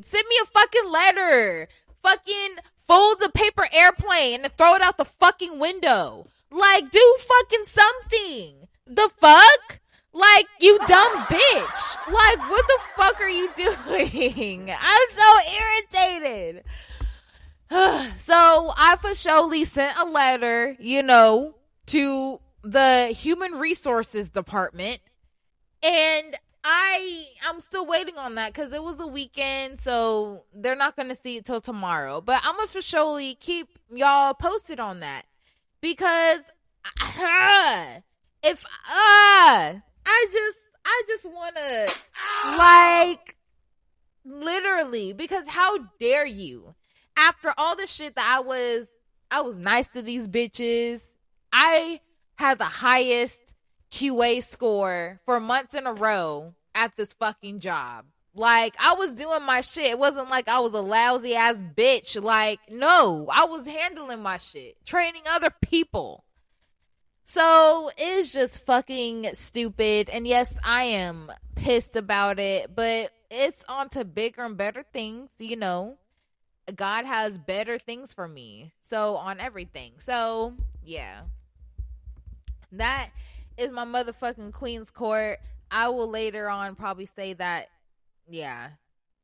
Send me a fucking letter. Fucking fold a paper airplane and throw it out the fucking window. Like, do fucking something. The fuck? Like, you dumb bitch. Like, what the fuck are you doing? I'm so irritated. So, I for surely sent a letter, to the Human Resources Department. And I'm still waiting on that because it was a weekend, so they're not going to see it till tomorrow. But I'm going to for surely keep y'all posted on that. Because if I just want to, like, literally, because how dare you? After all the shit that I was nice to these bitches. I had the highest QA score for months in a row at this fucking job. Like, I was doing my shit. It wasn't like I was a lousy ass bitch. Like, no, I was handling my shit, training other people. So it's just fucking stupid. And yes, I am pissed about it, but it's on to bigger and better things, God has better things for me. So on everything. So yeah. That is my motherfucking Queen's Court. I will later on probably say that, yeah.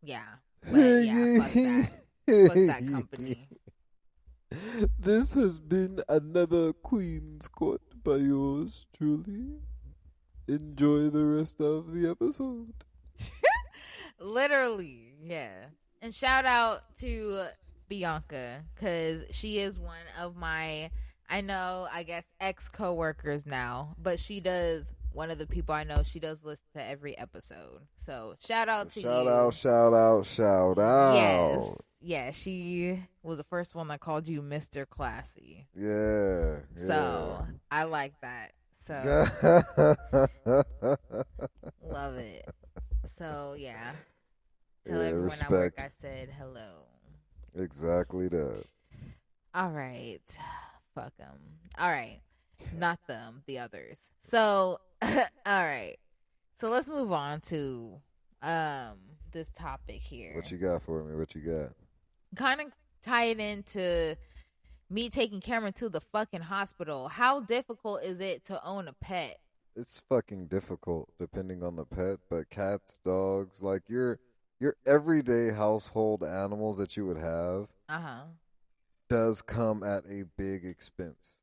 But yeah, fuck that. Fuck that company. This has been another Queen's Court by yours truly. Enjoy the rest of the episode. Literally, yeah. And shout out to Bianca, because she is one of my, I guess, ex-coworkers now. But she does, one of the people I know, she does listen to every episode. So shout out to you. Shout out. Yes. Yeah, she was the first one that called you Mr. Classy. Yeah. So I like that. So love it. So yeah. Tell everyone respect. at work I said hello. Exactly that. All right. Fuck them. All right. Not them, the others. So, all right. So let's move on to this topic here. What you got for me? What you got? Kind of tie it into me taking Cameron to the fucking hospital. How difficult is it to own a pet? It's fucking difficult depending on the pet, but cats, dogs, like your everyday household animals that you would have does come at a big expense.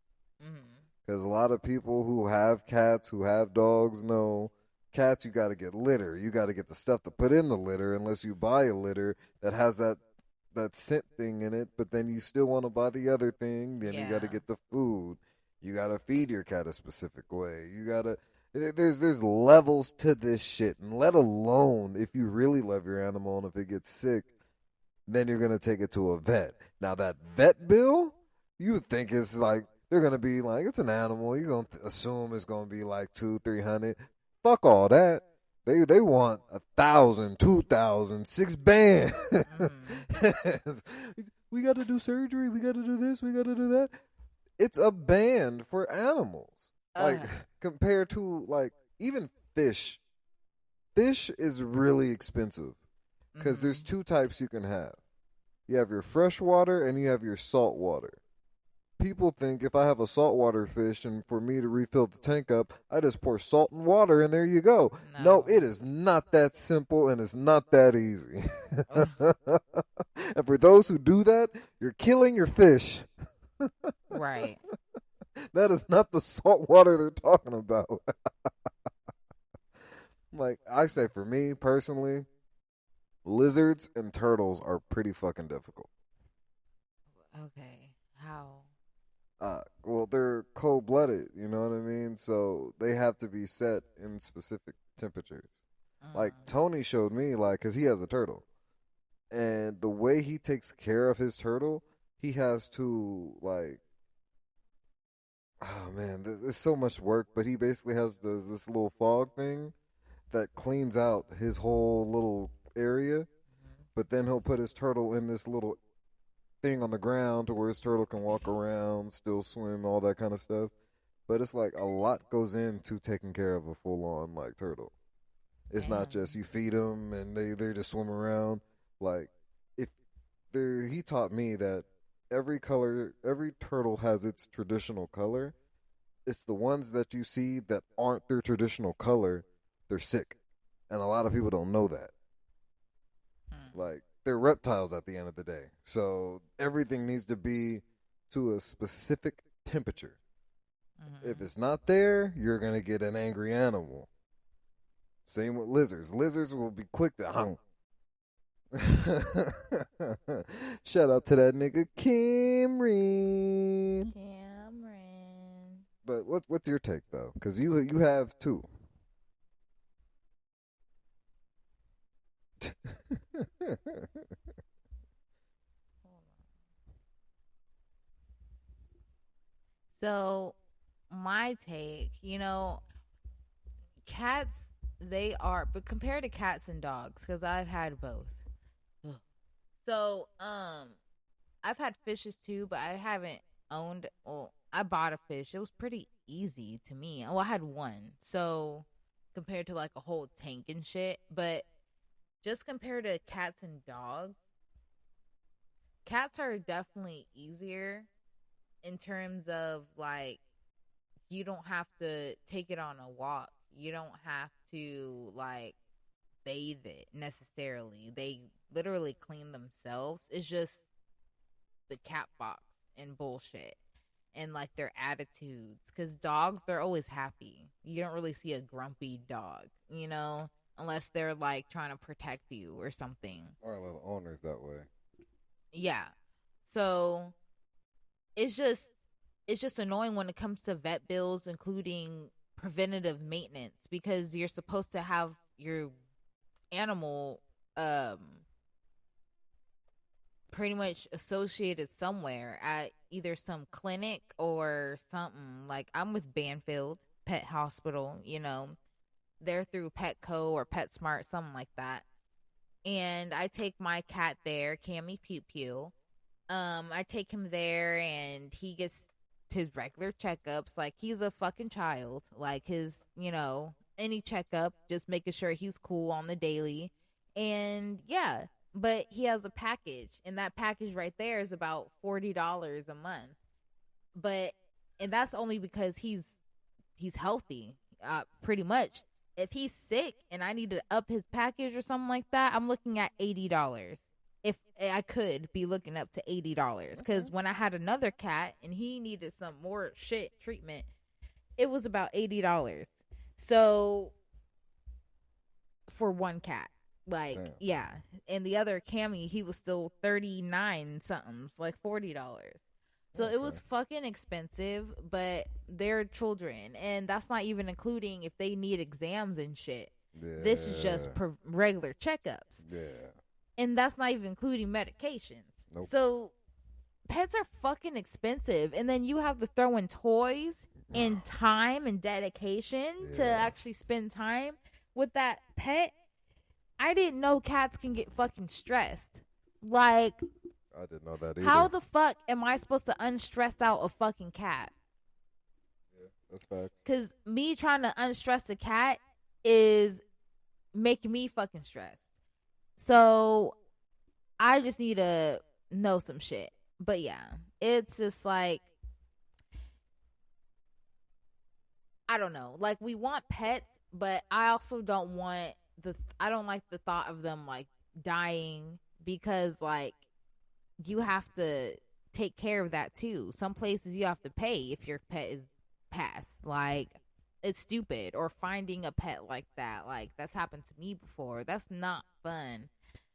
Because a lot of people who have cats, who have dogs, know cats, you got to get litter. You got to get the stuff to put in the litter unless you buy a litter that has that scent thing in it, but then you still want to buy the other thing. Then you got to get the food. You got to feed your cat a specific way. You got to... There's levels to this shit, and let alone if you really love your animal and if it gets sick, then you're going to take it to a vet. Now that vet bill, you would think it's like, they're going to be like, it's an animal. You're going to assume it's going to be like $200-300. Fuck all that. They want 1,000, 2,000, 6 bands. We got to do surgery. We got to do this. We got to do that. It's a band for animals. Like, compared to, like, even fish. Fish is really expensive because there's two types you can have. You have your freshwater and you have your saltwater. People think if I have a saltwater fish and for me to refill the tank up, I just pour salt and water and there you go. No, it is not that simple and it's not that easy. And for those who do that, you're killing your fish. Right. That is not the salt water they're talking about. Like, I say for me personally, lizards and turtles are pretty fucking difficult. Okay. How? Well, they're cold-blooded, you know what I mean? So they have to be set in specific temperatures. Like, Tony showed me, like, because he has a turtle. And the way he takes care of his turtle, he has to, like, oh, man, there's so much work. But he basically has this little fog thing that cleans out his whole little area. But then he'll put his turtle in this little thing on the ground to where his turtle can walk around, still swim, all that kind of stuff. But it's like a lot goes into taking care of a full-on like turtle. It's not just you feed them and they just swim around. Like, if he taught me that every turtle has its traditional color. It's the ones that you see that aren't their traditional color, they're sick. And a lot of people don't know that. Like, they're reptiles at the end of the day. So everything needs to be to a specific temperature. If it's not there, you're going to get an angry animal. Same with lizards. Lizards will be quick to hung. Shout out to that nigga Cameron. But what's your take though? Because you have two. So, my take, cats, but compared to cats and dogs, because I've had both. So, I've had fishes too, but I haven't owned. Well, I bought a fish. It was pretty easy to me. Well, I had one. So, compared to like a whole tank and shit, but just compared to cats and dogs, cats are definitely easier in terms of like you don't have to take it on a walk. You don't have to like bathe it necessarily. They literally clean themselves. It's just the cat box and bullshit and like their attitudes, because dogs, they're always happy. You don't really see a grumpy dog, unless they're like trying to protect you or something, or a little owners that way. Yeah, so it's just annoying when it comes to vet bills, including preventative maintenance, because you're supposed to have your animal pretty much associated somewhere at either some clinic or something. Like, I'm with Banfield Pet Hospital, they're through Petco or PetSmart, something like that. And I take my cat there, Cammy Pew Pew. I take him there and he gets his regular checkups. Like, he's a fucking child. Like, his, any checkup, just making sure he's cool on the daily. And yeah, but he has a package, and that package right there is about $40 a month. And that's only because he's healthy, pretty much. If he's sick and I need to up his package or something like that, I'm looking at $80. If I could be looking up to $80, because when I had another cat and he needed some more shit treatment, it was about $80. So for one cat. Like, damn. Yeah. And the other Cammy, he was still 39 something, like $40. So it was fucking expensive, but they're children, and that's not even including if they need exams and shit. Yeah. This is just regular checkups. Yeah. And that's not even including medications. Nope. So pets are fucking expensive, and then you have to throw in toys and time and dedication to actually spend time with that pet. I didn't know cats can get fucking stressed. Like, I didn't know that either. How the fuck am I supposed to unstress out a fucking cat? Yeah, that's facts. Because me trying to unstress a cat is making me fucking stressed. So I just need to know some shit. But yeah, it's just like, I don't know. Like, we want pets, but I also don't want I don't like the thought of them like dying, because like you have to take care of that too. Some places you have to pay if your pet is passed. Like, it's stupid. Or finding a pet like that. Like, that's happened to me before. That's not fun.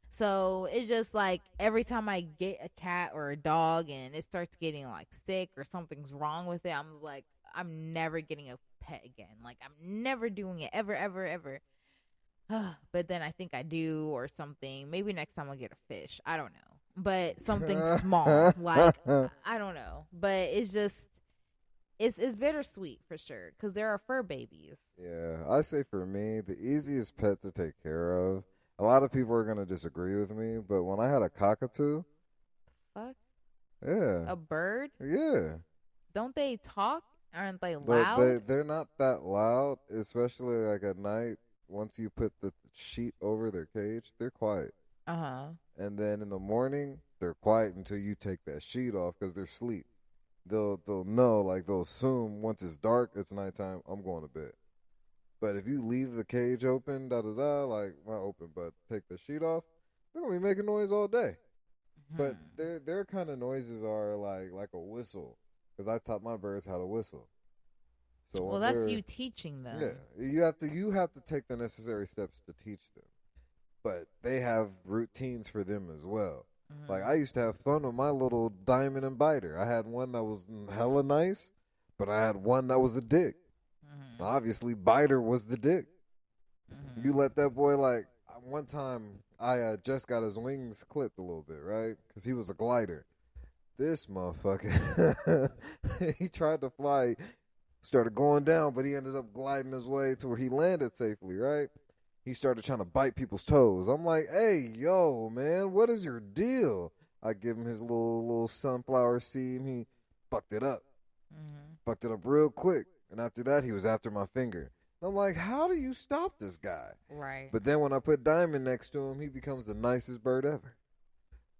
So it's just like every time I get a cat or a dog and it starts getting like sick or something's wrong with it, I'm like, I'm never getting a pet again. Like, I'm never doing it ever, ever, ever. But then I think I do, or something. Maybe next time I'll get a fish. I don't know. But something small. Like, I don't know. But it's just, it's bittersweet for sure, because there are fur babies. Yeah, I say for me, the easiest pet to take care of, a lot of people are going to disagree with me, but when I had a cockatoo. Fuck? Yeah. A bird? Yeah. Don't they talk? Aren't they loud? They're not that loud, especially like at night. Once you put the sheet over their cage, they're quiet. Uh-huh. And then in the morning, they're quiet until you take that sheet off because they're asleep. They'll know, like they'll assume once it's dark, it's nighttime, I'm going to bed. But if you leave the cage open, like not open, but take the sheet off, they're gonna be making noise all day. But their kind of noises are like a whistle, because I taught my birds how to whistle. So well, that's you teaching them. Yeah, you have to take the necessary steps to teach them, but they have routines for them as well. Like I used to have fun with my little diamond and biter. I had one that was hella nice, but I had one that was a dick. Obviously, biter was the dick. You let that boy one time I just got his wings clipped a little bit, right? Because he was a glider. This motherfucker, he tried to fly, started going down, but he ended up gliding his way to where he landed safely, right? He started trying to bite people's toes. I'm like, hey, yo, man, what is your deal? I give him his little sunflower seed, and he fucked it up. Fucked it up real quick. And after that, he was after my finger. I'm like, how do you stop this guy? Right. But then when I put Diamond next to him, he becomes the nicest bird ever.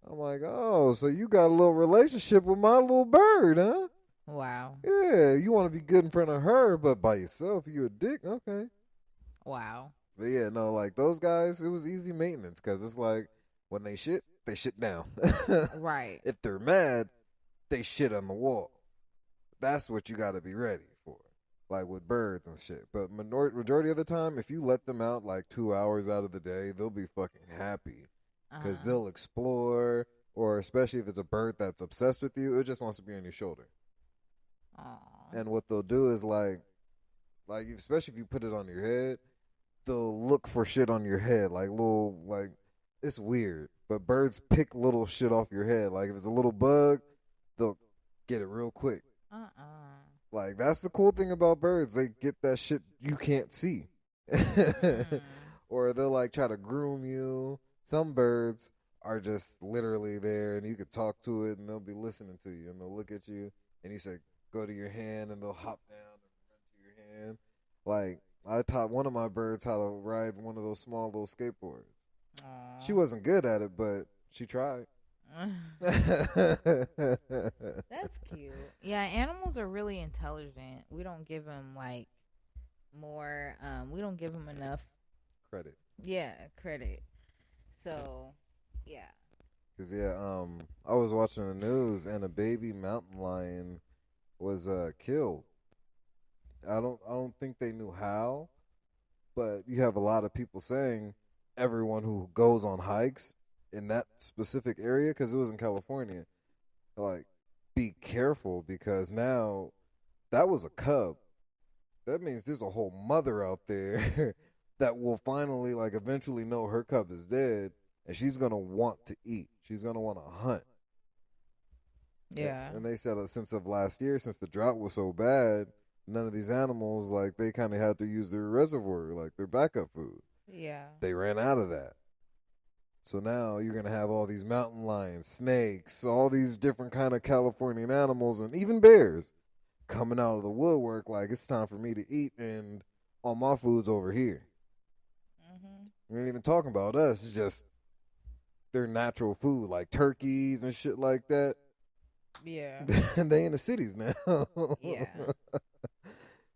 I'm like, oh, so you got a little relationship with my little bird, huh? Wow. Yeah, you want to be good in front of her, but by yourself, you a dick? Okay. Wow. But yeah, no, like those guys, it was easy maintenance because it's like when they shit down. Right. If they're mad, they shit on the wall. That's what you got to be ready for, like with birds and shit. But majority of the time, if you let them out like 2 hours out of the day, they'll be fucking happy because they'll explore, or especially if it's a bird that's obsessed with you, it just wants to be on your shoulder. And what they'll do is like especially if you put it on your head, they'll look for shit on your head, it's weird, but birds pick little shit off your head. Like if it's a little bug, they'll get it real quick. Like that's the cool thing about birds, they get that shit you can't see. Or they'll like try to groom you. Some birds are just literally there and you could talk to it and they'll be listening to you and they'll look at you and you say go to your hand and they'll hop down and run to your hand. Like I taught one of my birds how to ride one of those small little skateboards. She wasn't good at it, but she tried. That's cute. Yeah, animals are really intelligent. We don't give them like more. We don't give them enough credit. Yeah, credit. So, yeah. Cause I was watching the news and a baby mountain lion was killed. I don't think they knew how, but you have a lot of people saying everyone who goes on hikes in that specific area, because it was in California, like, be careful because now that was a cub. That means there's a whole mother out there that will finally, like, eventually know her cub is dead, and she's going to want to eat. She's going to want to hunt. Yeah. And they said since of last year, since the drought was so bad, none of these animals, like, they kind of had to use their reservoir, like, their backup food. Yeah. They ran out of that. So now you're going to have all these mountain lions, snakes, all these different kind of Californian animals, and even bears coming out of the woodwork like it's time for me to eat, and all my food's over here. We ain't even talking about us. It's just their natural food, like turkeys and shit like that. Yeah. They in the cities now. Yeah.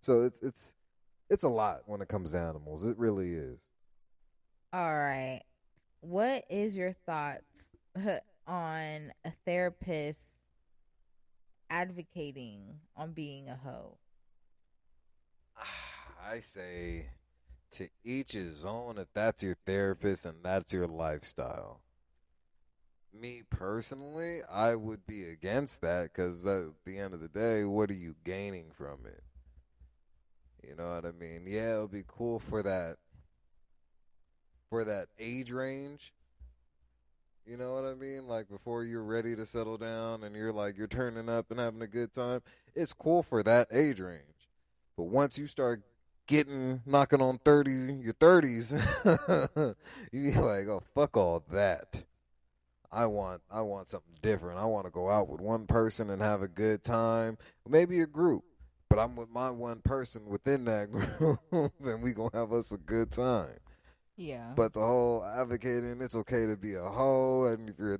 So it's a lot when it comes to animals. It really is. All right. What is your thoughts on a therapist advocating on being a hoe? I say to each his own if that's your therapist and that's your lifestyle. Me personally, I would be against that because at the end of the day, what are you gaining from it? You know what I mean? Yeah, it'll be cool for that age range. You know what I mean? Like before you're ready to settle down and you're turning up and having a good time. It's cool for that age range. But once you start knocking on your 30s, you be like, oh, fuck all that. I want something different. I want to go out with one person and have a good time. Maybe a group. But I'm with my one person within that group and we gonna have us a good time. Yeah. But the whole advocating it's okay to be a hoe, and if you're